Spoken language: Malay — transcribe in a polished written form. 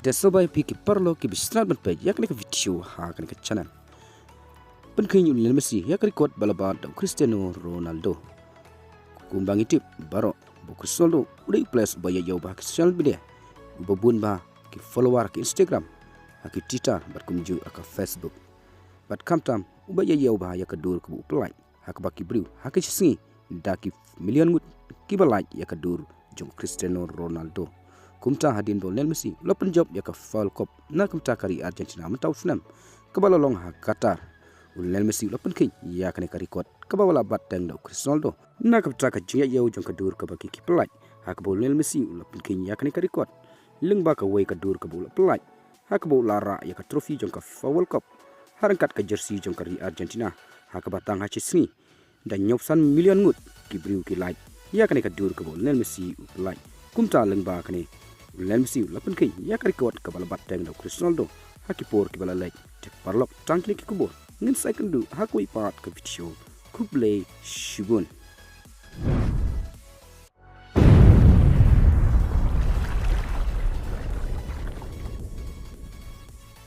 Tesobai piki perlo ki bisnat ban page yakni ka video ha kan ka channel. Penkin yun Lionel Messi yak record balabat da Cristiano Ronaldo. Kumbang itip baro bu Cristiano udah plus baya jauh bah ke social media. Babun bah ki follower ke Instagram, ki Twitter bat kumju ka Facebook. Bat kamtam ubaya jauh bah yak dur ke bu like, hak baki briu, hak singi da ki million mut ki ba like yak dur jong Cristiano Ronaldo. Kumta hadin bol Lionel Messi lo penjob ya ka Fall Cup na kumta kari Argentina mentau senam kebalalong ha Qatar Lionel Messi lo penkin ya kan ka record kebawala batang do Cristiano Ronaldo na kumta ka juya yau jong ka dur ka bagi ki pelai ha ka bol Lionel Messi lo penkin ya kan ka record leng ba ka wei ka dur ka bol pelai ha ka bol lara ya ka trofi jong ka World Cup harangkat ka jersey jong ka Argentina ha ka batang ha cisni dan nyopsan million mut ki briu ki like ya kan ka dur ka bol Lionel Messi pelai kumta leng ba kan Lionel Messi lapan kai ya ka record ka bala batang do Cristiano Ronaldo hakipor ki bala like tek parlok tangkli ki kubur ngin second do hakoi part ka video kuble shibun.